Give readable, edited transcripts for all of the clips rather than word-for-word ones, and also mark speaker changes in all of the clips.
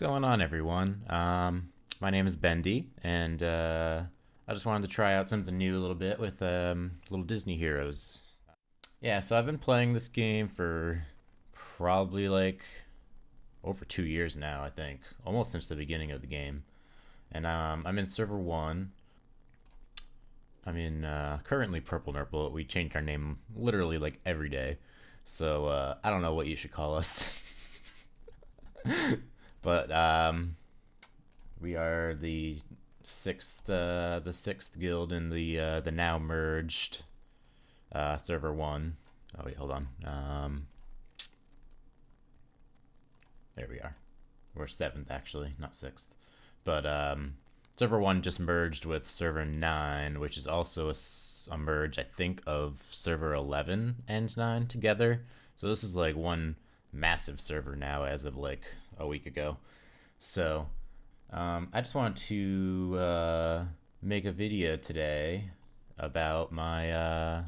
Speaker 1: going on, everyone? My name is Bendy, and I just wanted to try out something new a little bit with little Disney heroes. Yeah, so I've been playing this game for probably like over 2 years now, I think, almost since the beginning of the game. And I'm in server one. I'm in currently Purple Nurple. We changed our name literally like every day, so I don't know what you should call us. But we are the sixth guild in the now merged server one. Oh wait, hold on. There we are. We're seventh actually, not sixth. But server one just merged with server 9, which is also a merge, I think, of server 11 and 9 together. So this is like one massive server now as of like a week ago. So I just wanted to make a video today about my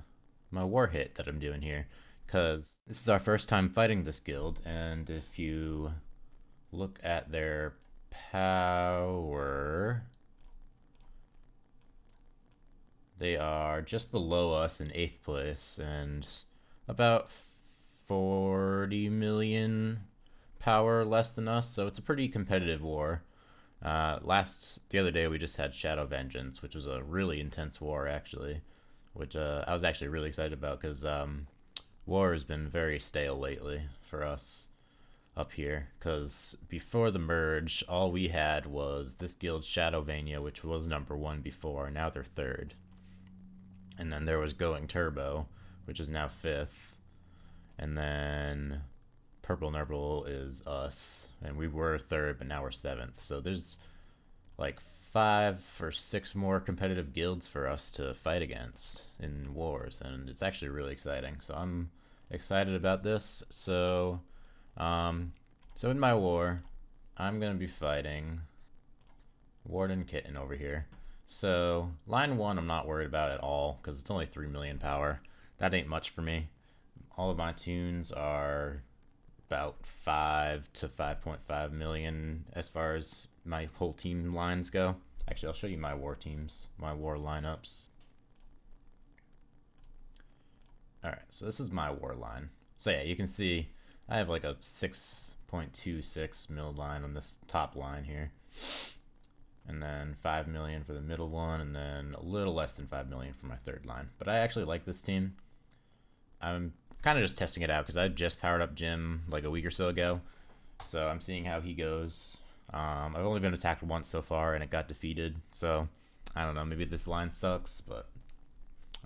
Speaker 1: war hit that I'm doing here, because this is our first time fighting this guild, and if you look at their power, they are just below us in 8th place and about 40 million power less than us, so it's a pretty competitive war. The other day we just had Shadow Vengeance, which was a really intense war actually, which I was actually really excited about because war has been very stale lately for us up here, because before the merge all we had was this guild Shadowvania, which was number 1 before. Now they're 3rd, and then there was Going Turbo, which is now 5th, and then Purple Nurple is us, and we were 3rd, but now we're 7th. So there's like 5 or 6 more competitive guilds for us to fight against in wars, and it's actually really exciting. So I'm excited about this. So in my war, I'm gonna be fighting Warden Kitten over here. So line 1 I'm not worried about at all, because it's only 3 million power. That ain't much for me. All of my tunes are about 5 to 5.5 million as far as my whole team lines go. Actually, I'll show you my war teams, my war lineups. Alright, so this is my war line. So yeah, you can see I have like a 6.26 mil line on this top line here. And then 5 million for the middle one, and then a little less than 5 million for my third line. But I actually like this team. I'm kind of just testing it out because I just powered up Jim like a week or so ago. So I'm seeing how he goes. I've only been attacked once so far and it got defeated. So I don't know, maybe this line sucks, but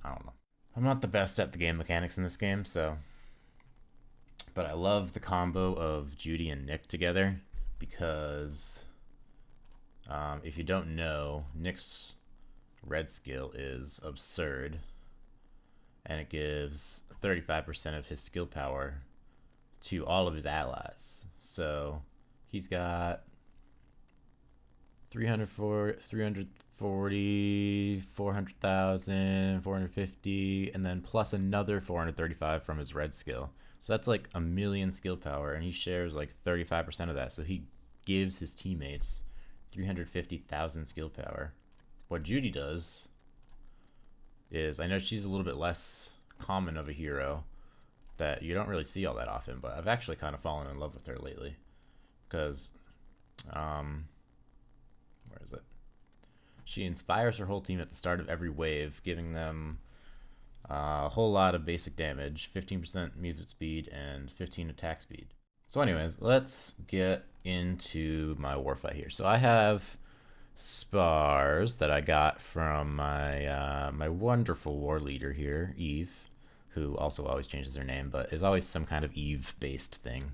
Speaker 1: I don't know. I'm not the best at the game mechanics in this game, so. But I love the combo of Judy and Nick together, because if you don't know, Nick's red skill is absurd, and it gives 35% of his skill power to all of his allies. So he's got 340, 400,000, 450, and then plus another 435 from his red skill. So that's like a million skill power, and he shares like 35% of that. So he gives his teammates 350,000 skill power. What Judy does is, I know she's a little bit less common of a hero that you don't really see all that often, but I've actually kind of fallen in love with her lately, because where is it? She inspires her whole team at the start of every wave, giving them a whole lot of basic damage, 15% movement speed and 15 attack speed. So anyways, let's get into my warfight here. So I have spars that I got from my my wonderful war leader here, Eve, who also always changes her name, but is always some kind of Eve-based thing.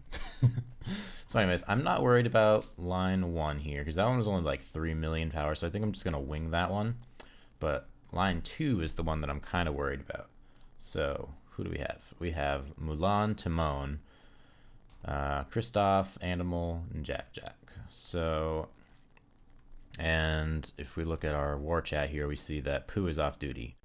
Speaker 1: So anyways, I'm not worried about line 1 here, because that one was only like 3 million power, so I think I'm just going to wing that one. But line 2 is the one that I'm kind of worried about. So who do we have? We have Mulan, Timon, Kristoff, Animal, and Jack Jack. So, and if we look at our war chat here, we see that Pooh is off duty.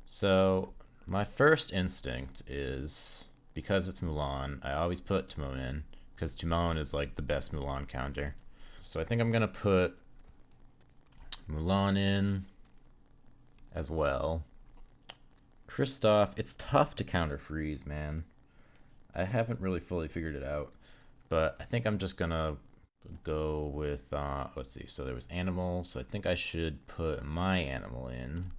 Speaker 1: So my first instinct is, because it's Mulan, I always put Timon in, because Timon is like the best Mulan counter. So I think I'm gonna put Mulan in as well. Kristoff, it's tough to counter freeze, man. I haven't really fully figured it out, but I think I'm just gonna go with, let's see, so there was animal, so I think I should put my animal in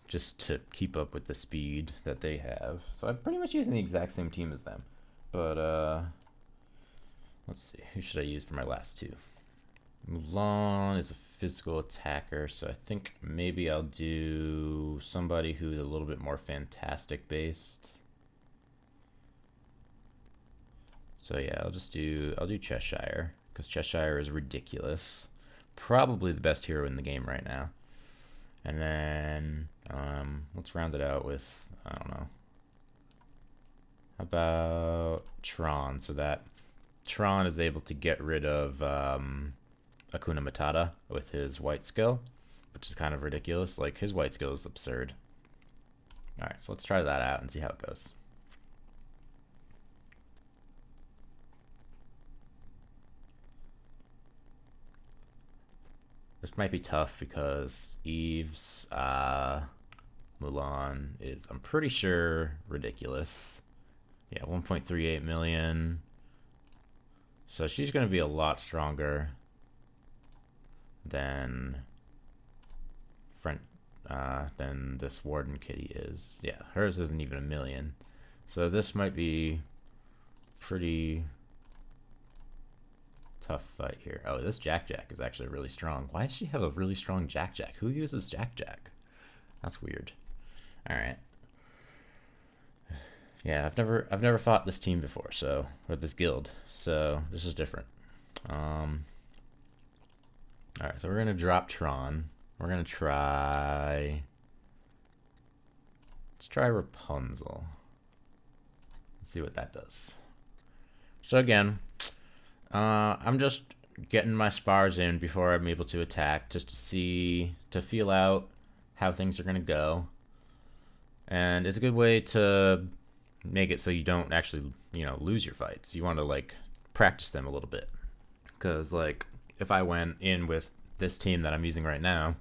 Speaker 1: just to keep up with the speed that they have. So I'm pretty much using the exact same team as them, but let's see, who should I use for my last two? Mulan is a physical attacker, so I think maybe I'll do somebody who's a little bit more fantastic based. So yeah, I'll do Cheshire, because Cheshire is ridiculous. Probably the best hero in the game right now. And then let's round it out with, I don't know, how about Tron, so that Tron is able to get rid of Hakuna Matata with his white skill, which is kind of ridiculous. Like, his white skill is absurd. Alright, so let's try that out and see how it goes. This might be tough because Eve's Mulan is, I'm pretty sure, ridiculous. Yeah, 1.38 million. So she's going to be a lot stronger than this Warden Kitty is. Yeah, hers isn't even 1 million. So this might be pretty tough fight here. Oh, this Jack Jack is actually really strong. Why does she have a really strong Jack Jack? Who uses Jack Jack? That's weird. All right. Yeah, I've never fought this team before, so, or this guild, so this is different. All right, so we're gonna drop Tron. We're gonna try. Let's try Rapunzel. Let's see what that does. So again, I'm just getting my spars in before I'm able to attack, just to feel out how things are gonna go. And it's a good way to make it so you don't actually, lose your fights. You want to like practice them a little bit. Because like if I went in with this team that I'm using right now,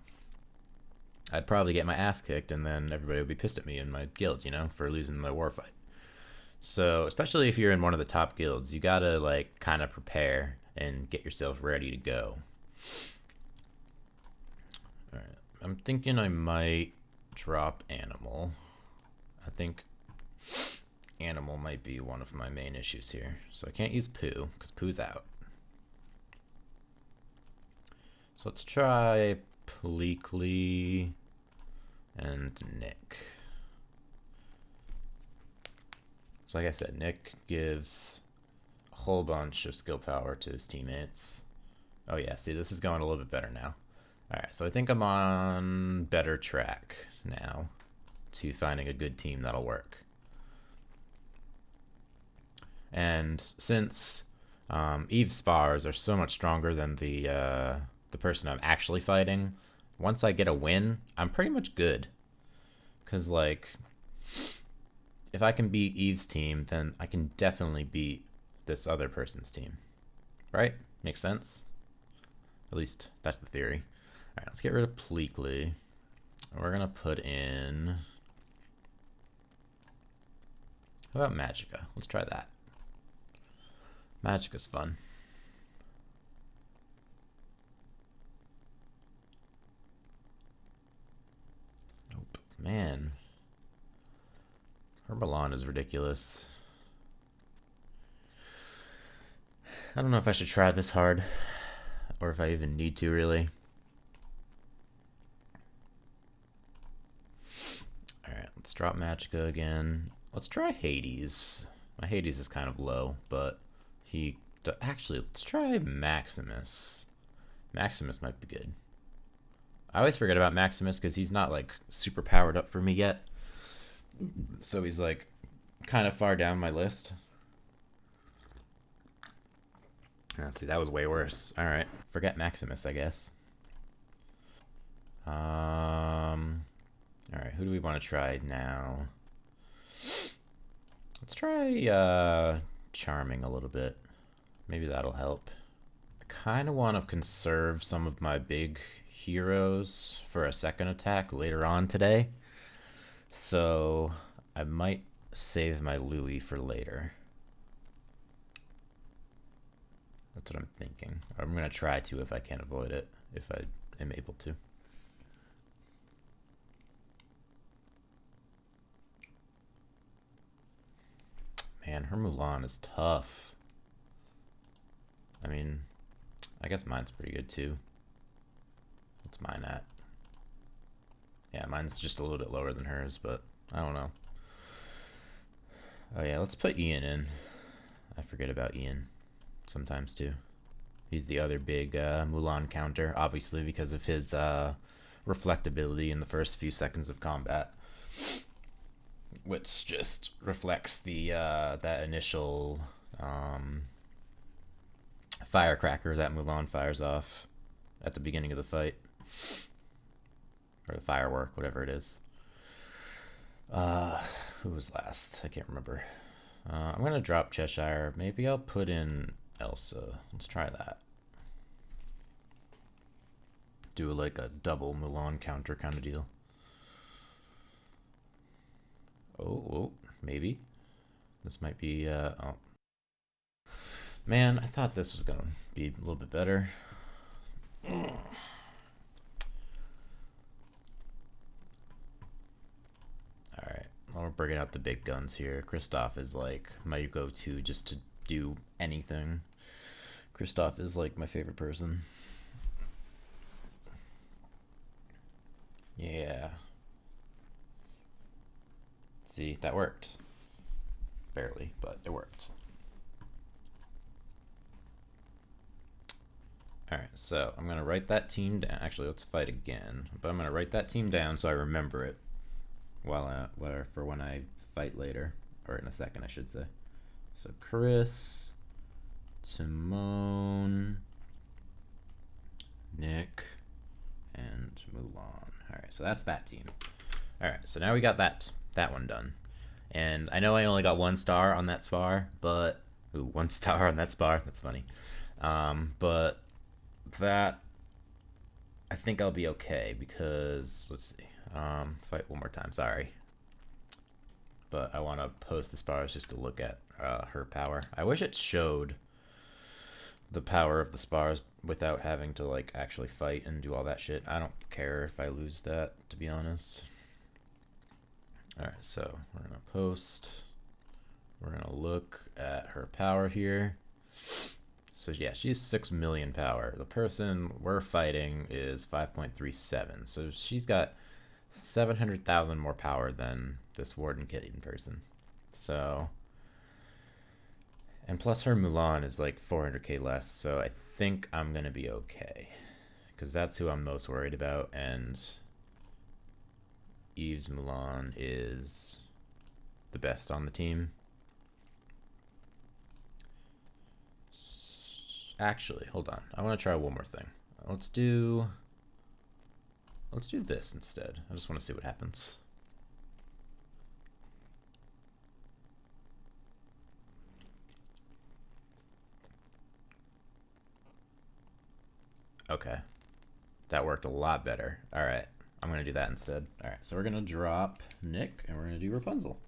Speaker 1: I'd probably get my ass kicked and then everybody would be pissed at me in my guild, for losing my war fight. So, especially if you're in one of the top guilds, you gotta like kind of prepare and get yourself ready to go. Alright, I'm thinking I might drop Animal. I think Animal might be one of my main issues here. So I can't use Pooh, because Pooh's out. So let's try Pleakley and Nick. So like I said, Nick gives a whole bunch of skill power to his teammates. Oh yeah, see, this is going a little bit better now. Alright, so I think I'm on better track now to finding a good team that'll work. And since Eve's spars are so much stronger than the person I'm actually fighting, once I get a win, I'm pretty much good. Because, like, if I can beat Eve's team, then I can definitely beat this other person's team. Right? Makes sense? At least, that's the theory. Alright, let's get rid of Pleakley. We're gonna put in... How about Magica? Let's try that. Magica's fun. Nope. Man. Her Milan is ridiculous. I don't know if I should try this hard. Or if I even need to, really. Alright, let's drop Magica again. Let's try Hades. My Hades is kind of low, but actually, let's try Maximus. Maximus might be good. I always forget about Maximus because he's not like super powered up for me yet. So he's like kind of far down my list. Let's see, that was way worse. All right, forget Maximus, I guess. All right, who do we want to try now? Let's try charming a little bit. Maybe that'll help. I kind of want to conserve some of my big heroes for a second attack later on today. So I might save my Louis for later. That's what I'm thinking. I'm going to try to if I can avoid it, if I am able to. Man, her Mulan is tough. I mean, I guess mine's pretty good too. What's mine at? Yeah, mine's just a little bit lower than hers, but I don't know. Oh yeah, let's put Ian in. I forget about Ian sometimes too. He's the other big Mulan counter, obviously because of his reflectability in the first few seconds of combat, which just reflects the that initial firecracker that Mulan fires off at the beginning of the fight, or the firework, whatever it is. Who was last? I can't remember. I'm gonna drop Cheshire. Maybe I'll put in Elsa. Let's try that. Do like a double Mulan counter kind of deal. Oh, maybe. This might be, oh. Man, I thought this was gonna be a little bit better. Alright, well, we're bringing out the big guns here. Kristoff is like my go-to just to do anything. Kristoff is like my favorite person. Yeah. See, that worked. Barely, but it worked. Alright, so I'm going to write that team down. Actually, let's fight again. But I'm going to write that team down so I remember it for when I fight later. Or in a second, I should say. So Chris, Timon, Nick, and Mulan. Alright, so that's that team. Alright, so now we got that one done. And I know I only got 1 star on that spar, but... Ooh, 1 star on that spar. That's funny. But that... I think I'll be okay because... Let's see. Fight one more time. Sorry. But I want to post the spars just to look at her power. I wish it showed the power of the spars without having to like actually fight and do all that shit. I don't care if I lose that, to be honest. Alright, so we're gonna post. We're gonna look at her power here. So yeah, she's 6 million power. The person we're fighting is 5.37. So she's got 700,000 more power than this Warden Gideon person. So, and plus her Mulan is like 400k less, so I think I'm gonna be okay, because that's who I'm most worried about, and Eve's Mulan is the best on the team. Actually, hold on, I want to try one more thing. Let's do this instead. I just want to see what happens. Okay. That worked a lot better. All right. I'm going to do that instead. All right. So we're going to drop Nick and we're going to do Rapunzel.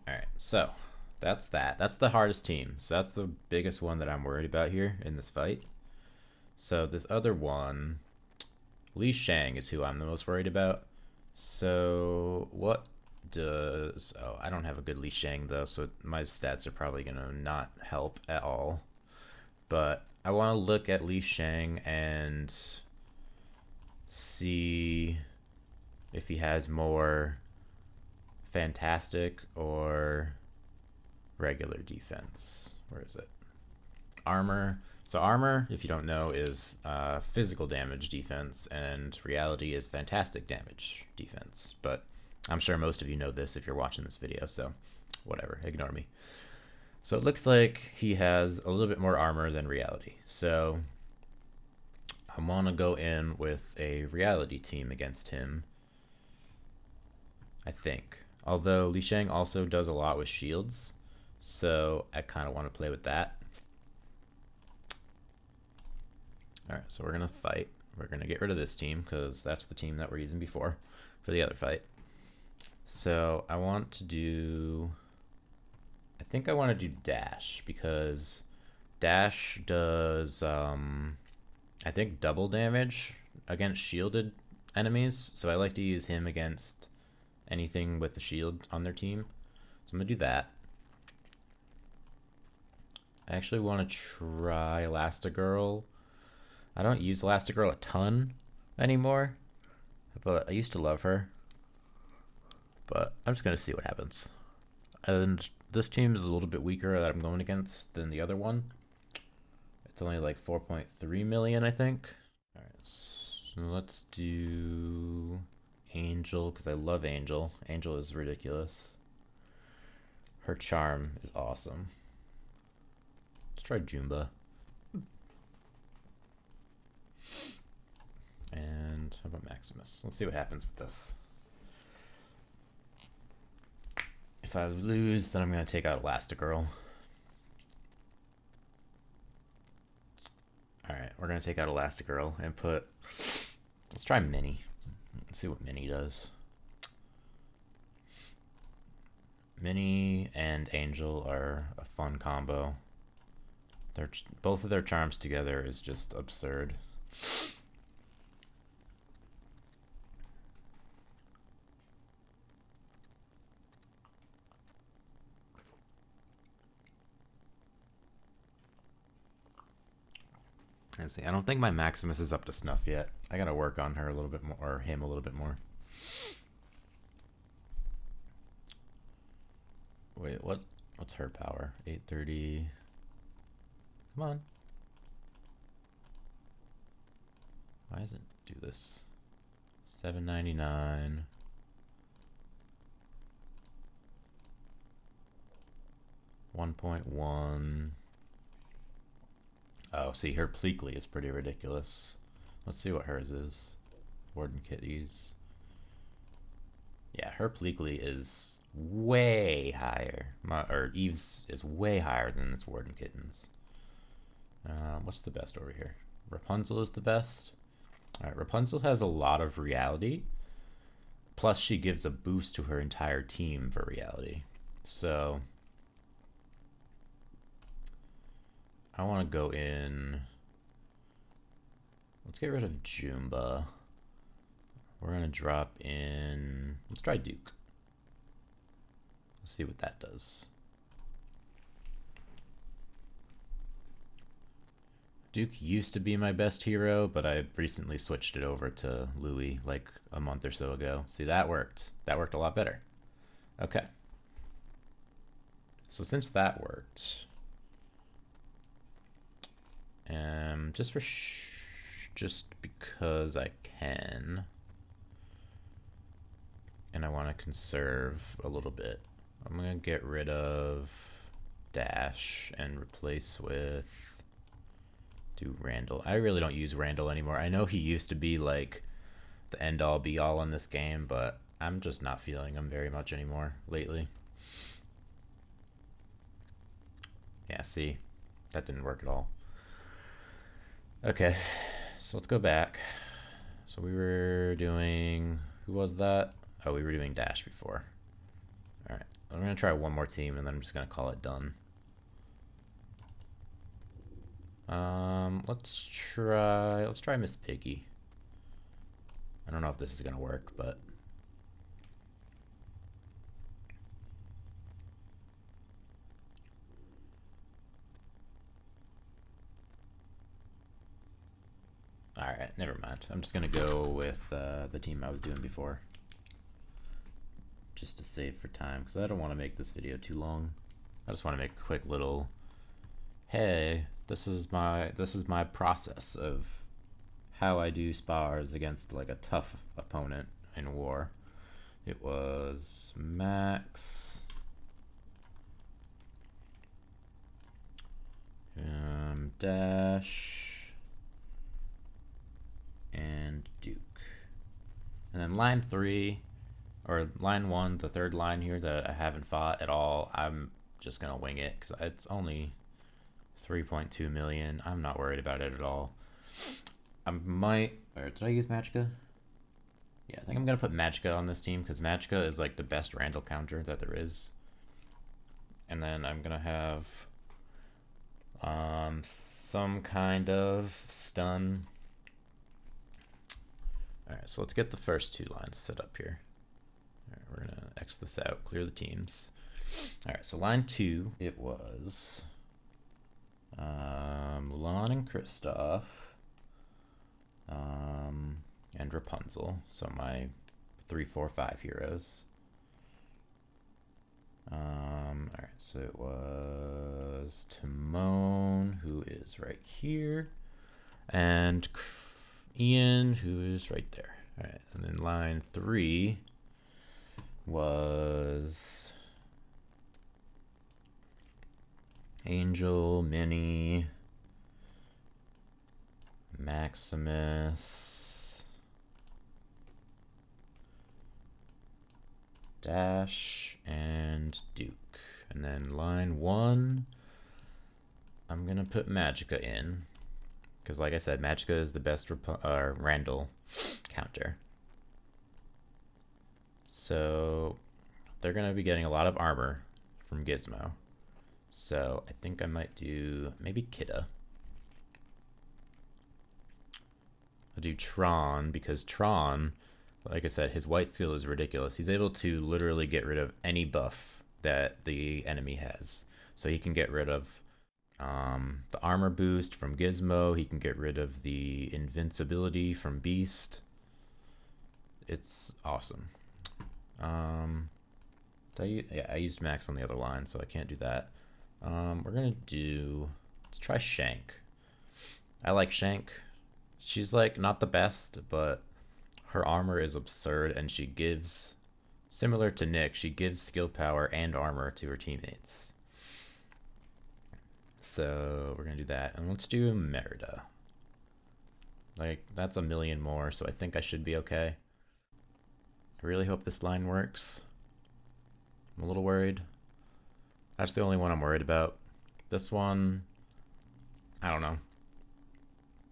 Speaker 1: All right. So that's that. That's the hardest team. So that's the biggest one that I'm worried about here in this fight. So this other one, Li Shang is who I'm the most worried about. So what does... Oh, I don't have a good Li Shang though, so my stats are probably going to not help at all. But I want to look at Li Shang and see if he has more fantastic or regular defense. Where is it? Armor. So armor, if you don't know, is physical damage defense, and reality is fantastic damage defense. But I'm sure most of you know this if you're watching this video, so whatever, ignore me. So it looks like he has a little bit more armor than reality. So I want to go in with a reality team against him, I think. Although Li Shang also does a lot with shields, so I kind of want to play with that. Alright, so we're going to fight. We're going to get rid of this team because that's the team that we're using before for the other fight. So I want to do... I think I want to do Dash because Dash does, I think, double damage against shielded enemies. So I like to use him against anything with a shield on their team. So I'm going to do that. I actually want to try Elastigirl. I don't use Elastigirl a ton anymore, but I used to love her. But I'm just going to see what happens. And this team is a little bit weaker that I'm going against than the other one. It's only like 4.3 million, I think. All right, so let's do Angel, because I love Angel. Angel is ridiculous. Her charm is awesome. Let's try Jumba. And how about Maximus? Let's see what happens with this. If I lose, then I'm going to take out Elastigirl. Alright, we're going to take out Elastigirl and put... Let's try Minnie. Let's see what Minnie does. Minnie and Angel are a fun combo. Both of their charms together is just absurd. I don't think my Maximus is up to snuff yet. I gotta work on her a little bit more, or him a little bit more. Wait, what's her power? 830. Come on. Why does it do this? 799. $1.1. Oh, see, her Pleakley is pretty ridiculous. Let's see what hers is. Warden Kitties. Yeah, her Pleakley is way higher. Or Eve's is way higher than this Warden Kittens. What's the best over here? Rapunzel is the best. Alright, Rapunzel has a lot of reality. Plus, she gives a boost to her entire team for reality. So... I want to go in... Let's get rid of Jumba. We're going to drop in... Let's try Duke. Let's see what that does. Duke used to be my best hero, but I recently switched it over to Louis like a month or so ago. See, that worked. That worked a lot better. Okay. So since that worked... just because I can, and I want to conserve a little bit, I'm gonna get rid of Dash and replace with Randall. I really don't use Randall anymore. I know he used to be like the end all be all in this game, but I'm just not feeling him very much anymore lately. Yeah, see, that didn't work at all. Okay, so let's go back. So we were doing, who was that? Oh, we were doing Dash before. All right, I'm gonna try one more team and then I'm just gonna call it done. Let's try Miss Piggy. I don't know if this is gonna work, but alright, never mind. I'm just gonna go with the team I was doing before, just to save for time, because I don't want to make this video too long. I just want to make a quick little, hey, this is my process of how I do spars against like a tough opponent in war. It was Max, Dash, and Duke. And then line 3, or line 1, the third line here that I haven't fought at all, I'm just gonna wing it because it's only 3.2 million. I'm not worried about it at all. I might, or did I use Magicka? Yeah, I think I'm gonna put Magicka on this team because Magicka is like the best Randall counter that there is. And then I'm gonna have some kind of stun. Alright, so let's get the first 2 lines set up here. Alright, we're gonna X this out, clear the teams. Alright, so line 2, it was Mulan and Kristoff, and Rapunzel, so my 3, 4, 5 heroes. Alright, so it was Timon, who is right here, and Ian, who is right there. Alright, and then line 3 was Angel, Minnie, Maximus, Dash, and Duke. And then line 1, I'm gonna put Magicka in because, like I said, Magicka is the best Randall counter. So they're gonna be getting a lot of armor from Gizmo. So I think I might do maybe Kidda. I'll do Tron because Tron, like I said, his white skill is ridiculous. He's able to literally get rid of any buff that the enemy has. So he can get rid of the armor boost from Gizmo. He can get rid of the invincibility from Beast. It's awesome. I used Max on the other line, so I can't do that. We're gonna let's try Shank. I like Shank. She's like not the best, but her armor is absurd, and she gives, similar to Nick, she gives skill power and armor to her teammates. So we're gonna do that, and let's do Merida. Like, that's 1 million more, so I think I should be okay. I really hope this line works. I'm a little worried. That's the only one I'm worried about. This one, I don't know.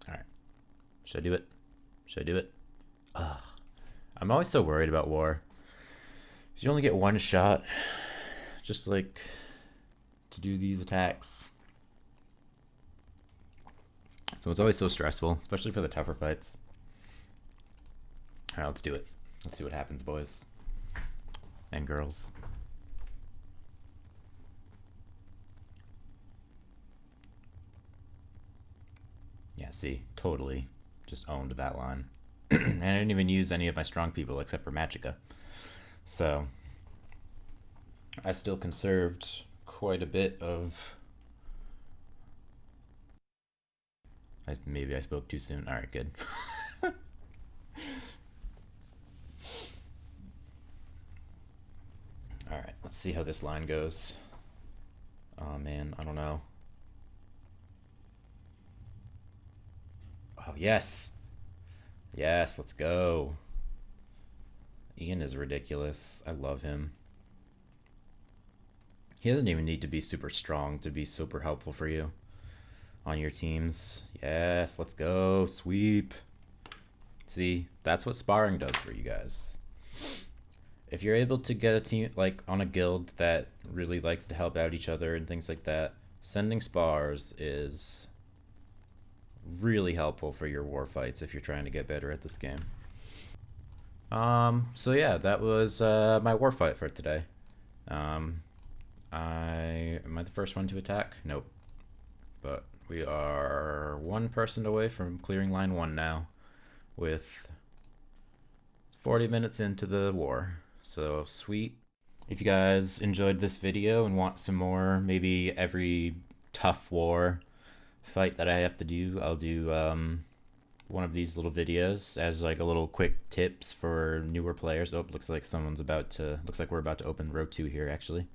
Speaker 1: Alright. Should I do it? Should I do it? I'm always so worried about war. You only get 1 shot, just like to do these attacks. So it's always so stressful, especially for the tougher fights. Alright, let's do it. Let's see what happens, boys and girls. Yeah, see, totally just owned that line. And I didn't even use any of my strong people except for Magicka. So I still conserved quite a bit of... maybe I spoke too soon. Alright, good. Alright, let's see how this line goes. Oh man, I don't know. Oh, yes. Yes, let's go. Ian is ridiculous. I love him. He doesn't even need to be super strong to be super helpful for you on your teams. Yes, let's go. Sweep. See, that's what sparring does for you guys. If you're able to get a team, like on a guild that really likes to help out each other and things like that, sending spars is really helpful for your war fights if you're trying to get better at this game. So yeah, that was my war fight for today. Am I the first one to attack? Nope. But we are 1 person away from clearing line 1 now, with 40 minutes into the war. So sweet. If you guys enjoyed this video and want some more, maybe every tough war fight that I have to do, I'll do one of these little videos as like a little quick tips for newer players. Oh, looks like we're about to open row 2 here actually.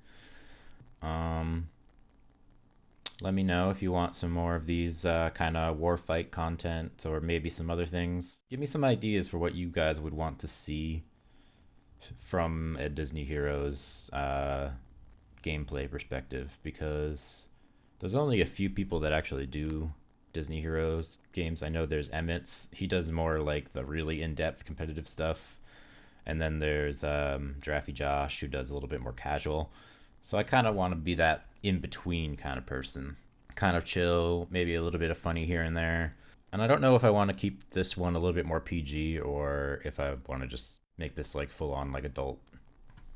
Speaker 1: Let me know if you want some more of these kind of war fight content, or maybe some other things. Give me some ideas for what you guys would want to see from a Disney Heroes gameplay perspective, because there's only a few people that actually do Disney Heroes games. I know there's Emmett's. He does more like the really in-depth competitive stuff. And then there's Drafty Josh, who does a little bit more casual. So I kind of want to be that in-between kind of person. Kind of chill, maybe a little bit of funny here and there. And I don't know if I want to keep this one a little bit more PG or if I want to just make this like full-on like adult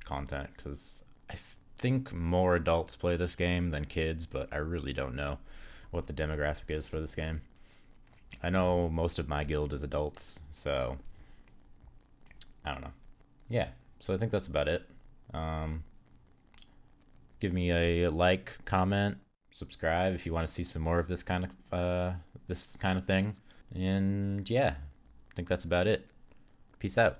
Speaker 1: content, because I think more adults play this game than kids, but I really don't know what the demographic is for this game. I know most of my guild is adults, so I don't know. Yeah, so I think that's about it. Give me a like, comment, subscribe if you want to see some more of this kind of thing. And yeah, I think that's about it. Peace out.